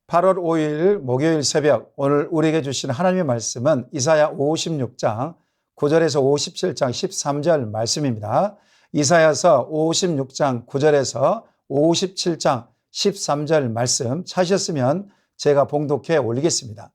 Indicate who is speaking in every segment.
Speaker 1: 8월 5일 목요일 새벽, 오늘 우리에게 주신 하나님의 말씀은 이사야 56장 9절에서 57장 13절 말씀입니다. 이사야서 56장 9절에서 57장 13절 말씀 찾으셨으면 제가 봉독해 올리겠습니다.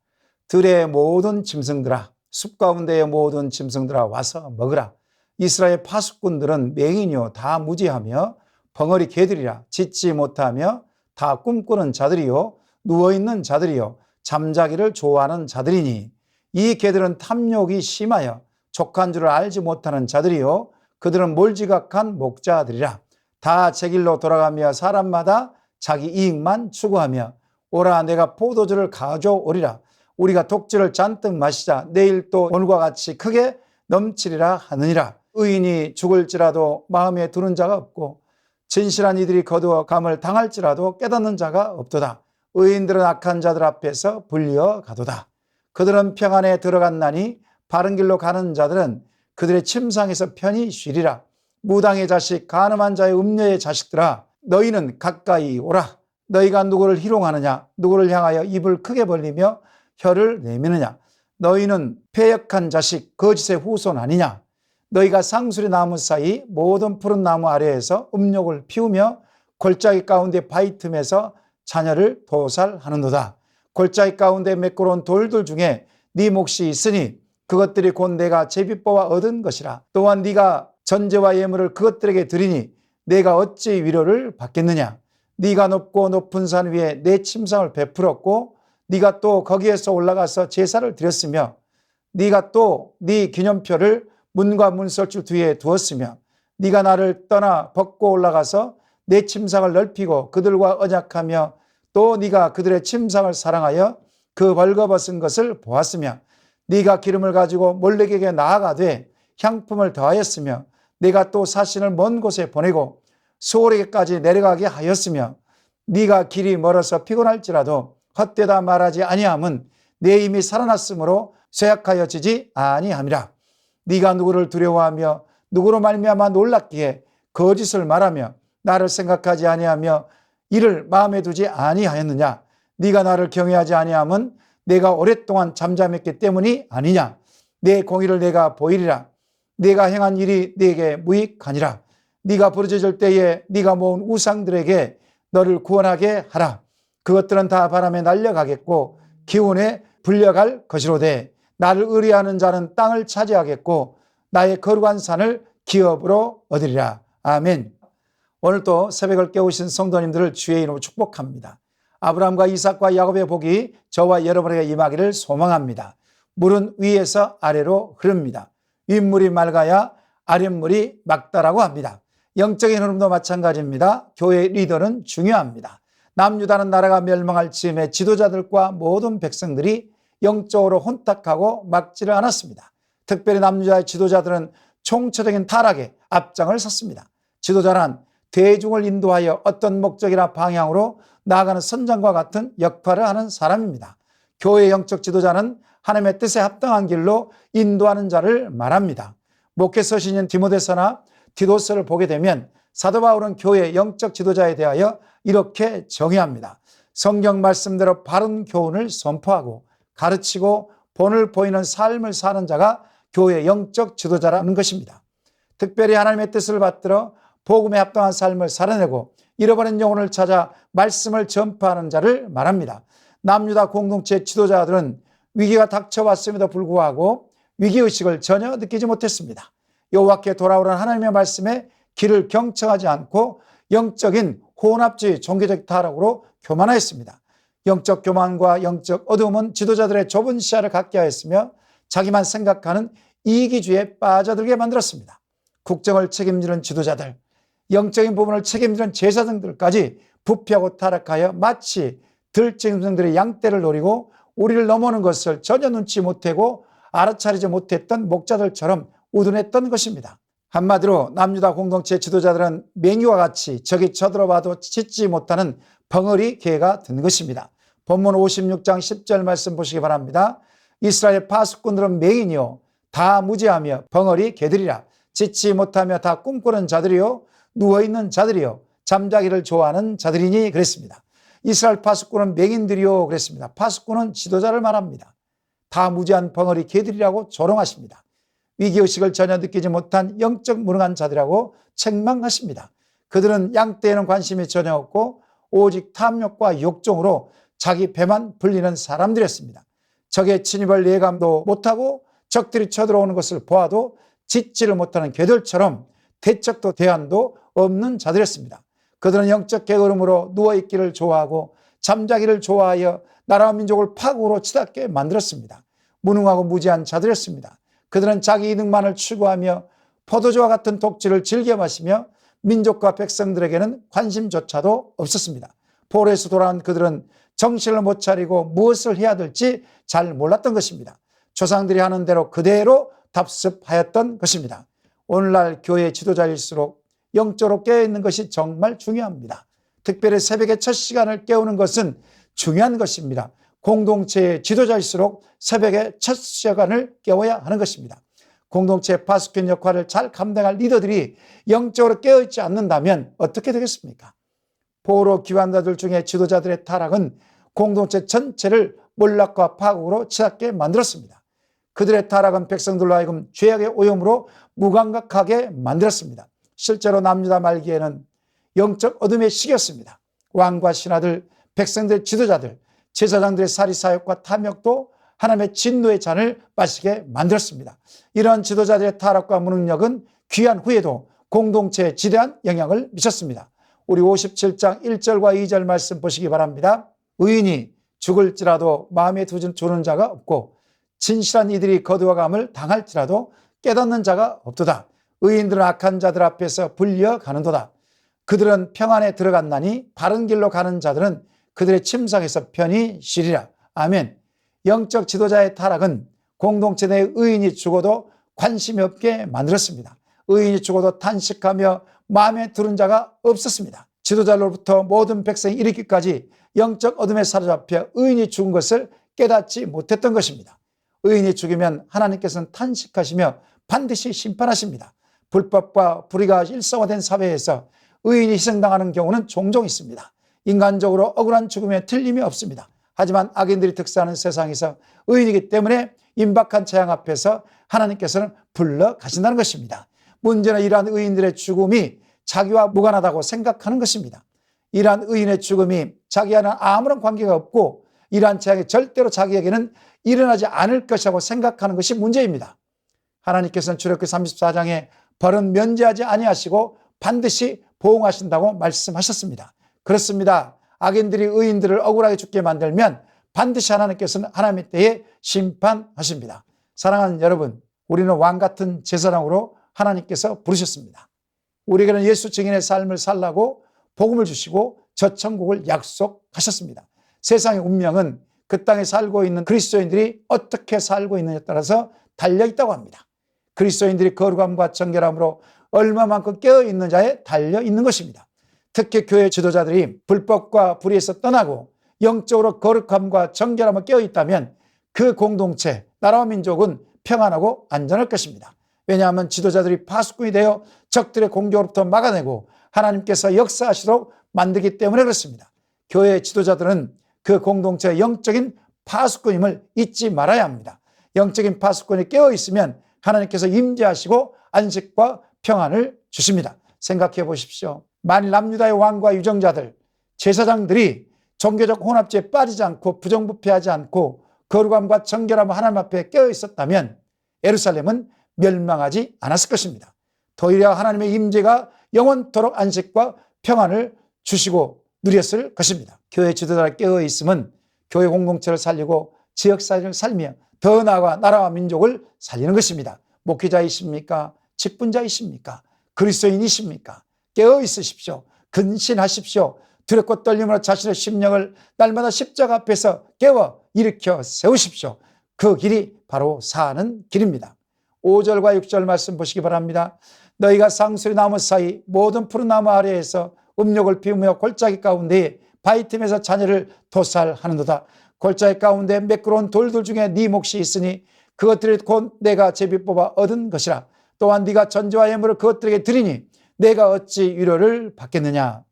Speaker 1: 들의 모든 짐승들아, 숲 가운데의 모든 짐승들아 와서 먹으라. 이스라엘 파수꾼들은 맹인이요 다 무지하며 벙어리 개들이라. 짖지 못하며 다 꿈꾸는 자들이요 누워있는 자들이요 잠자기를 좋아하는 자들이니, 이 개들은 탐욕이 심하여 족한 줄을 알지 못하는 자들이요 그들은 몰지각한 목자들이라. 다 제 길로 돌아가며 사람마다 자기 이익만 추구하며, 오라 내가 포도주를 가져오리라. 우리가 독주를 잔뜩 마시자. 내일 또 오늘과 같이 크게 넘치리라 하느니라. 의인이 죽을지라도 마음에 두는 자가 없고, 진실한 이들이 거두어 감을 당할지라도 깨닫는 자가 없도다. 의인들은 악한 자들 앞에서 불리어 가도다. 그들은 평안에 들어갔나니 바른 길로 가는 자들은 그들의 침상에서 편히 쉬리라. 무당의 자식, 간음한 자의 음녀의 자식들아, 너희는 가까이 오라. 너희가 누구를 희롱하느냐? 누구를 향하여 입을 크게 벌리며 혀를 내미느냐? 너희는 패역한 자식, 거짓의 후손 아니냐? 너희가 상수리 나무 사이 모든 푸른 나무 아래에서 음욕을 피우며 골짜기 가운데 바위 틈에서 자녀를 도살하는도다. 골짜기 가운데 매끄러운 돌들 중에 네 몫이 있으니 그것들이 곧 내가 제비 뽑아 얻은 것이라. 또한 네가 전제와 예물을 그것들에게 드리니 내가 어찌 위로를 받겠느냐? 네가 높고 높은 산 위에 내 침상을 베풀었고, 네가 또 거기에서 올라가서 제사를 드렸으며, 네가 또 네 기념표를 문과 문설주 뒤에 두었으며, 네가 나를 떠나 벗고 올라가서 내 침상을 넓히고 그들과 언약하며, 또 네가 그들의 침상을 사랑하여 그 벌거벗은 것을 보았으며, 네가 기름을 가지고 몰렉에게 나아가되 향품을 더하였으며, 네가 또 사신을 먼 곳에 보내고 수월에게까지 내려가게 하였으며, 네가 길이 멀어서 피곤할지라도 헛되다 말하지 아니함은 내 힘이 살아났으므로 쇠약하여지지 아니함이라. 네가 누구를 두려워하며 누구로 말미암아 놀랍기에 거짓을 말하며 나를 생각하지 아니하며 이를 마음에 두지 아니하였느냐? 네가 나를 경외하지 아니함은 내가 오랫동안 잠잠했기 때문이 아니냐? 내 공의를 내가 보이리라. 네가 행한 일이 네게 무익하니라. 네가 부르짖을 때에 네가 모은 우상들에게 너를 구원하게 하라. 그것들은 다 바람에 날려가겠고 기운에 불려갈 것이로되, 나를 의뢰하는 자는 땅을 차지하겠고 나의 거룩한 산을 기업으로 얻으리라. 아멘. 오늘 또 새벽을 깨우신 성도님들을 주의 이름으로 축복합니다. 아브라함과 이삭과 야곱의 복이 저와 여러분에게 임하기를 소망합니다. 물은 위에서 아래로 흐릅니다. 윗물이 맑아야 아랫물이 맑다라고 합니다. 영적인 흐름도 마찬가지입니다. 교회 리더는 중요합니다. 남유다는 나라가 멸망할 즈음에 지도자들과 모든 백성들이 영적으로 혼탁하고 막지를 않았습니다. 특별히 남유다의 지도자들은 총체적인 타락에 앞장을 섰습니다. 지도자란 대중을 인도하여 어떤 목적이나 방향으로 나아가는 선장과 같은 역할을 하는 사람입니다. 교회의 영적 지도자는 하나님의 뜻에 합당한 길로 인도하는 자를 말합니다. 목회 서신인 디모데서나 디도서를 보게 되면 사도 바울은 교회의 영적 지도자에 대하여 이렇게 정의합니다. 성경 말씀대로 바른 교훈을 선포하고 가르치고 본을 보이는 삶을 사는 자가 교회의 영적 지도자라는 것입니다. 특별히 하나님의 뜻을 받들어 복음에 합당한 삶을 살아내고 잃어버린 영혼을 찾아 말씀을 전파하는 자를 말합니다. 남유다 공동체 지도자들은 위기가 닥쳐왔음에도 불구하고 위기의식을 전혀 느끼지 못했습니다. 여호와께 돌아오는 하나님의 말씀에 길을 경청하지 않고 영적인 혼합주의 종교적 타락으로 교만하였습니다. 영적 교만과 영적 어두움은 지도자들의 좁은 시야를 갖게 하였으며 자기만 생각하는 이기주의에 빠져들게 만들었습니다. 국정을 책임지는 지도자들, 영적인 부분을 책임지는 제사장들까지 부패하고 타락하여 마치 들짐승들의 양떼를 노리고 우리를 넘어오는 것을 전혀 눈치 못하고 알아차리지 못했던 목자들처럼 우둔했던 것입니다. 한마디로 남유다 공동체 지도자들은 맹유와 같이 적이 쳐들어와도 짖지 못하는 벙어리 개가 된 것입니다. 본문 56장 10절 말씀 보시기 바랍니다. 이스라엘 파수꾼들은 맹인이요 다 무지하며 벙어리 개들이라. 짖지 못하며 다 꿈꾸는 자들이요 누워있는 자들이요 잠자기를 좋아하는 자들이니 그랬습니다. 이스라엘 파수꾼은 맹인들이요 그랬습니다. 파수꾼은 지도자를 말합니다. 다 무지한 벙어리 개들이라고 조롱하십니다. 위기의식을 전혀 느끼지 못한 영적 무능한 자들이라고 책망하십니다. 그들은 양떼에는 관심이 전혀 없고 오직 탐욕과 욕정으로 자기 배만 불리는 사람들이었습니다. 적의 침입을 예감도 못하고 적들이 쳐들어오는 것을 보아도 짖지를 못하는 개들처럼 대척도 대안도 없는 자들이었습니다. 그들은 영적 게으름으로 누워있기를 좋아하고 잠자기를 좋아하여 나라와 민족을 파국으로 치닫게 만들었습니다. 무능하고 무지한 자들이었습니다. 그들은 자기 이득만을 추구하며 포도주와 같은 독주를 즐겨 마시며 민족과 백성들에게는 관심조차도 없었습니다. 포로에서 돌아온 그들은 정신을 못 차리고 무엇을 해야 될지 잘 몰랐던 것입니다. 조상들이 하는 대로 그대로 답습하였던 것입니다. 오늘날 교회 지도자일수록 영적으로 깨어있는 것이 정말 중요합니다. 특별히 새벽의 첫 시간을 깨우는 것은 중요한 것입니다. 공동체의 지도자일수록 새벽의 첫 시간을 깨워야 하는 것입니다. 공동체의 파수꾼 역할을 잘 감당할 리더들이 영적으로 깨어있지 않는다면 어떻게 되겠습니까? 포로 기관자들 중에 지도자들의 타락은 공동체 전체를 몰락과 파국으로 치닫게 만들었습니다. 그들의 타락은 백성들로 하여금 죄악의 오염으로 무감각하게 만들었습니다. 실제로 남유다 말기에는 영적 어둠의 시기였습니다. 왕과 신하들, 백성들의 지도자들, 제사장들의 사리사욕과 탐욕도 하나님의 진노의 잔을 마시게 만들었습니다. 이러한 지도자들의 타락과 무능력은 귀한 후에도 공동체에 지대한 영향을 미쳤습니다. 우리 57장 1절과 2절 말씀 보시기 바랍니다. 의인이 죽을지라도 마음에 두는 자가 없고 진실한 이들이 거두어감을 당할지라도 깨닫는 자가 없도다. 의인들은 악한 자들 앞에서 불려가는도다. 그들은 평안에 들어갔나니 바른 길로 가는 자들은 그들의 침상에서 편히 쉬리라. 아멘. 영적 지도자의 타락은 공동체 내 의인이 죽어도 관심이 없게 만들었습니다. 의인이 죽어도 탄식하며 마음에 두는 자가 없었습니다. 지도자로부터 모든 백성이 이르기까지 영적 어둠에 사로잡혀 의인이 죽은 것을 깨닫지 못했던 것입니다. 의인이 죽으면 하나님께서는 탄식하시며 반드시 심판하십니다. 불법과 불의가 일상화된 사회에서 의인이 희생당하는 경우는 종종 있습니다. 인간적으로 억울한 죽음에 틀림이 없습니다. 하지만 악인들이 득세하는 세상에서 의인이기 때문에 임박한 재앙 앞에서 하나님께서는 불러가신다는 것입니다. 문제는 이러한 의인들의 죽음이 자기와 무관하다고 생각하는 것입니다. 이러한 의인의 죽음이 자기와는 아무런 관계가 없고 이러한 재앙이 절대로 자기에게는 일어나지 않을 것이라고 생각하는 것이 문제입니다. 하나님께서는 출애굽기 34장에 벌은 면제하지 아니하시고 반드시 보응하신다고 말씀하셨습니다. 그렇습니다. 악인들이 의인들을 억울하게 죽게 만들면 반드시 하나님께서는 하나님의 때에 심판하십니다. 사랑하는 여러분, 우리는 왕같은 제사장으로 하나님께서 부르셨습니다. 우리에게는 예수 증인의 삶을 살라고 복음을 주시고 저천국을 약속하셨습니다. 세상의 운명은 그 땅에 살고 있는 그리스도인들이 어떻게 살고 있느냐에 따라서 달려있다고 합니다. 그리스도인들이 거룩함과 정결함으로 얼마만큼 깨어있느냐에 달려있는 것입니다. 특히 교회 지도자들이 불법과 불의에서 떠나고 영적으로 거룩함과 정결함을 깨어있다면 그 공동체, 나라와 민족은 평안하고 안전할 것입니다. 왜냐하면 지도자들이 파수꾼이 되어 적들의 공격으로부터 막아내고 하나님께서 역사하시도록 만들기 때문에 그렇습니다. 교회 지도자들은 그 공동체의 영적인 파수꾼임을 잊지 말아야 합니다. 영적인 파수꾼이 깨어있으면 하나님께서 임재하시고 안식과 평안을 주십니다. 생각해 보십시오. 만일 남유다의 왕과 유정자들, 제사장들이 종교적 혼합주의에 빠지지 않고 부정부패하지 않고 거룩함과 정결함을 하나님 앞에 깨어있었다면 예루살렘은 멸망하지 않았을 것입니다. 도리어 하나님의 임재가 영원토록 안식과 평안을 주시고 누렸을 것입니다. 교회 지도자가 깨어있음은 교회 공동체를 살리고 지역사회를 살며 더 나아가 나라와 민족을 살리는 것입니다. 목회자이십니까? 직분자이십니까? 그리스도인이십니까? 깨어있으십시오. 근신하십시오. 두렵고 떨림으로 자신의 심령을 날마다 십자가 앞에서 깨워 일으켜 세우십시오. 그 길이 바로 사는 길입니다. 5절과 6절 말씀 보시기 바랍니다. 너희가 상수리 나무 사이 모든 푸른 나무 아래에서 음욕을 피우며 골짜기 가운데 바위 틈에서 자녀를 도살하는도다. 골짜기 가운데 매끄러운 돌들 중에 네 몫이 있으니 그것들이 곧 내가 제비 뽑아 얻은 것이라. 또한 네가 전제와 예물을 그것들에게 드리니 내가 어찌 위로를 받겠느냐.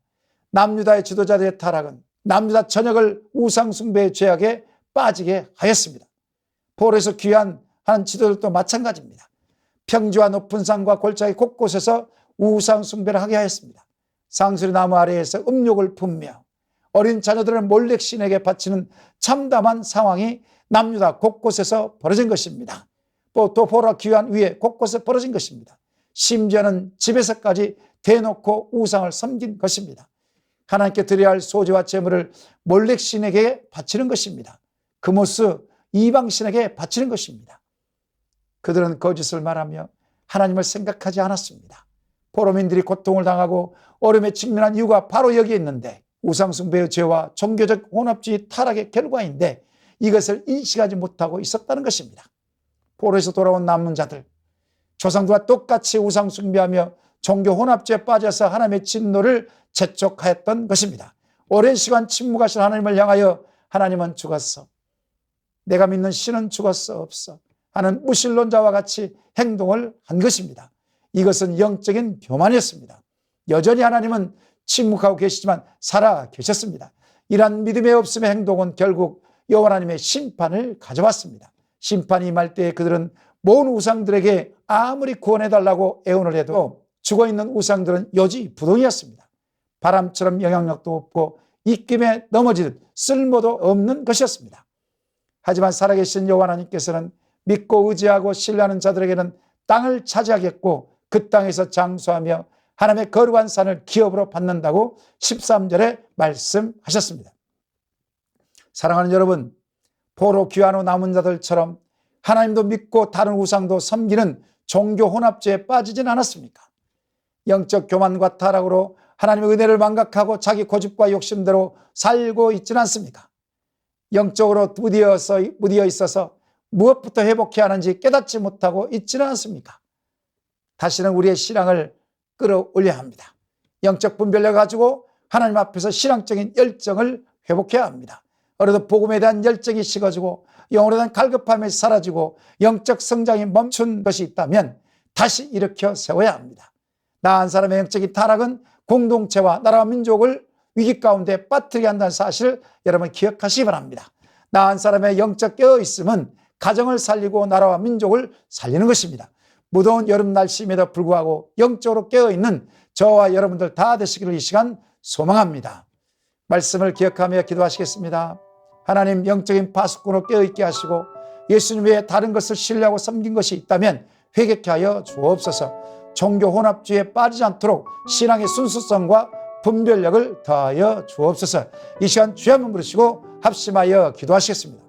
Speaker 1: 남유다의 지도자들의 타락은 남유다 전역을 우상숭배의 죄악에 빠지게 하였습니다. 포로에서 귀한 한 지도들도 마찬가지입니다. 평지와 높은 산과 골짜기 곳곳에서 우상숭배를 하게 하였습니다. 상수리 나무 아래에서 음욕을 품며 어린 자녀들을 몰렉신에게 바치는 참담한 상황이 남유다 곳곳에서 벌어진 것입니다. 또 포로가 귀한 위에 곳곳에 벌어진 것입니다. 심지어는 집에서까지 대놓고 우상을 섬긴 것입니다. 하나님께 드려야 할 소재와 재물을 몰렉신에게 바치는 것입니다. 그모스 이방신에게 바치는 것입니다. 그들은 거짓을 말하며 하나님을 생각하지 않았습니다. 포로민들이 고통을 당하고 어려움에 직면한 이유가 바로 여기에 있는데, 우상숭배의 죄와 종교적 혼합주의 타락의 결과인데 이것을 인식하지 못하고 있었다는 것입니다. 포로에서 돌아온 남은 자들, 조상들과 똑같이 우상숭배하며 종교 혼합주의에 빠져서 하나님의 진노를 재촉하였던 것입니다. 오랜 시간 침묵하신 하나님을 향하여 하나님은 죽었어, 내가 믿는 신은 죽었어 없어 하는 무신론자와 같이 행동을 한 것입니다. 이것은 영적인 교만이었습니다. 여전히 하나님은 침묵하고 계시지만 살아 계셨습니다. 이러한 믿음의 없음의 행동은 결국 여호와 하나님의 심판을 가져왔습니다. 심판이 임할 때에 그들은 모든 우상들에게 아무리 구원해달라고 애원을 해도 죽어있는 우상들은 여지부동이었습니다. 바람처럼 영향력도 없고 입김에 넘어지듯 쓸모도 없는 것이었습니다. 하지만 살아계신 여호와 하나님께서는 믿고 의지하고 신뢰하는 자들에게는 땅을 차지하겠고 그 땅에서 장수하며 하나님의 거룩한 산을 기업으로 받는다고 13절에 말씀하셨습니다. 사랑하는 여러분, 포로 귀환 후 남은 자들처럼 하나님도 믿고 다른 우상도 섬기는 종교 혼합주의에 빠지진 않았습니까? 영적 교만과 타락으로 하나님의 은혜를 망각하고 자기 고집과 욕심대로 살고 있지는 않습니까? 영적으로 무디어 있어서 무엇부터 회복해야 하는지 깨닫지 못하고 있지는 않습니까? 다시는 우리의 신앙을 끌어올려야 합니다. 영적 분별력을 가지고 하나님 앞에서 신앙적인 열정을 회복해야 합니다. 어느덧 복음에 대한 열정이 식어지고 영혼에 대한 갈급함이 사라지고 영적 성장이 멈춘 것이 있다면 다시 일으켜 세워야 합니다. 나 한 사람의 영적인 타락은 공동체와 나라와 민족을 위기 가운데 빠뜨리게 한다는 사실을 여러분 기억하시기 바랍니다. 나 한 사람의 영적 깨어있음은 가정을 살리고 나라와 민족을 살리는 것입니다. 무더운 여름 날씨임에도 불구하고 영적으로 깨어있는 저와 여러분들 다 되시기를 이 시간 소망합니다. 말씀을 기억하며 기도하시겠습니다. 하나님, 영적인 파수꾼으로 깨어있게 하시고 예수님 외에 다른 것을 신뢰하고 섬긴 것이 있다면 회개케 하여 주옵소서. 종교 혼합주의에 빠지지 않도록 신앙의 순수성과 분별력을 더하여 주옵소서. 이 시간 주의 한번 부르시고 합심하여 기도하시겠습니다.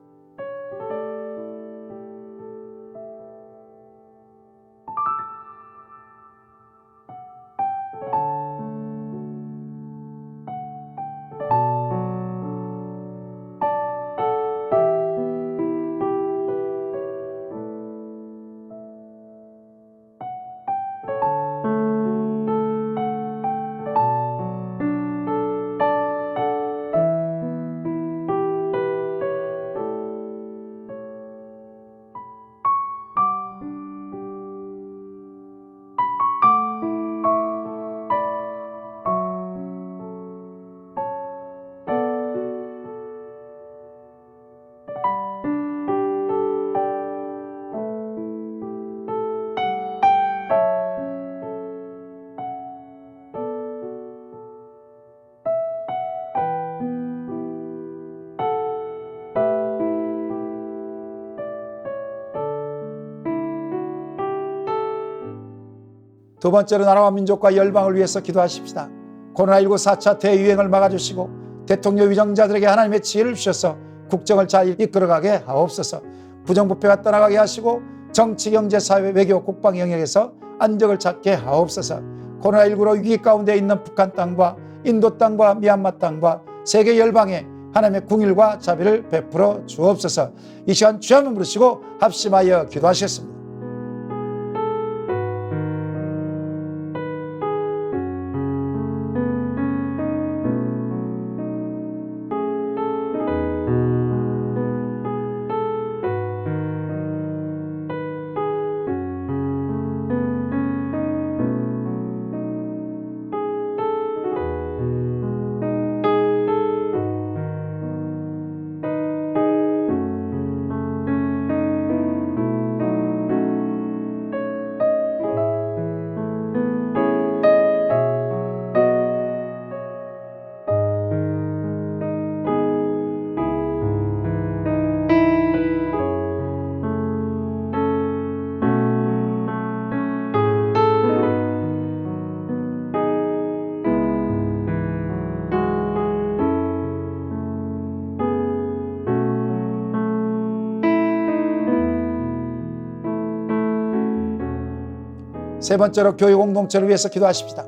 Speaker 1: 두 번째로 나라와 민족과 열방을 위해서 기도하십시다. 코로나19 4차 대유행을 막아주시고 대통령 위정자들에게 하나님의 지혜를 주셔서 국정을 잘 이끌어가게 하옵소서. 부정부패가 떠나가게 하시고 정치, 경제, 사회, 외교, 국방 영역에서 안정을 찾게 하옵소서. 코로나19로 위기 가운데 있는 북한 땅과 인도 땅과 미얀마 땅과 세계 열방에 하나님의 궁일과 자비를 베풀어 주옵소서. 이 시간 주의 한번 부르시고 합심하여 기도하시겠습니다. 세 번째로 교회 공동체를 위해서 기도하십시다.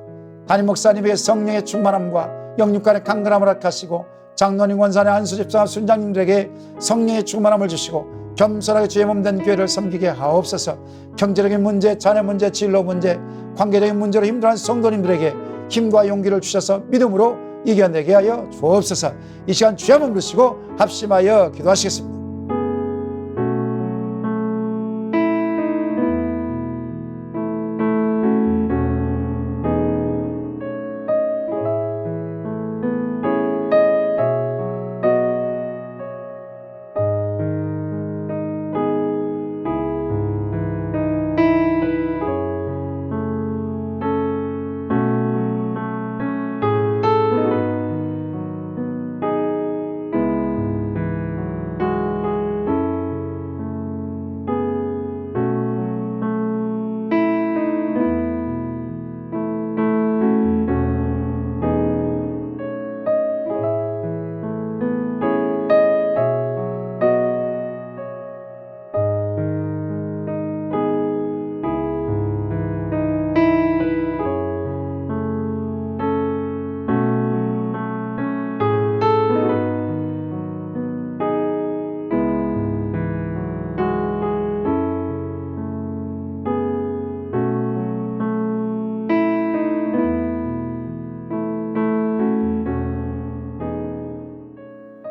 Speaker 1: 담임 목사님에게 성령의 충만함과 영육간의 강건함을 허락하시고 장로님, 권사님, 안수 집사, 순장님들에게 성령의 충만함을 주시고 겸손하게 주의 몸된 교회를 섬기게 하옵소서. 경제적인 문제, 자녀 문제, 진로 문제, 관계적인 문제로 힘들어하는 성도님들에게 힘과 용기를 주셔서 믿음으로 이겨내게 하여 주옵소서. 이 시간 주의 한번 부르시고 합심하여 기도하시겠습니다.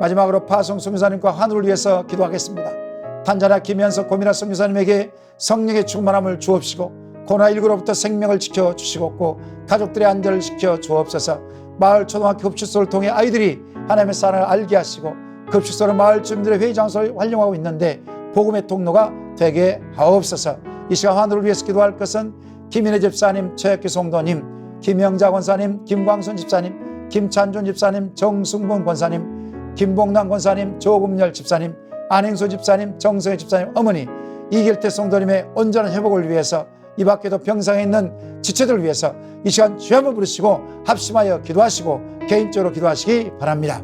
Speaker 1: 마지막으로 파송 선교사님과 환우를 위해서 기도하겠습니다. 탄자나 김현석 고미라 선교사님에게 성령의 충만함을 주옵시고 코로나19로부터 생명을 지켜주시고 꼭 가족들의 안전을 지켜주옵소서. 마을 초등학교 급식소를 통해 아이들이 하나님의 사랑을 알게 하시고 급식소는 마을 주민들의 회의 장소를 활용하고 있는데 복음의 통로가 되게 하옵소서. 이 시간 환우를 위해서 기도할 것은 김인혜 집사님, 최혁기 성도님, 김영자 권사님, 김광순 집사님, 김찬준 집사님, 정승문 권사님, 김봉남 권사님, 조금열 집사님, 안행수 집사님, 정성혜 집사님, 어머니, 이길태 성도님의 온전한 회복을 위해서 이 밖에도 병상에 있는 지체들을 위해서 이 시간 주여 한번 부르시고 합심하여 기도하시고 개인적으로 기도하시기 바랍니다.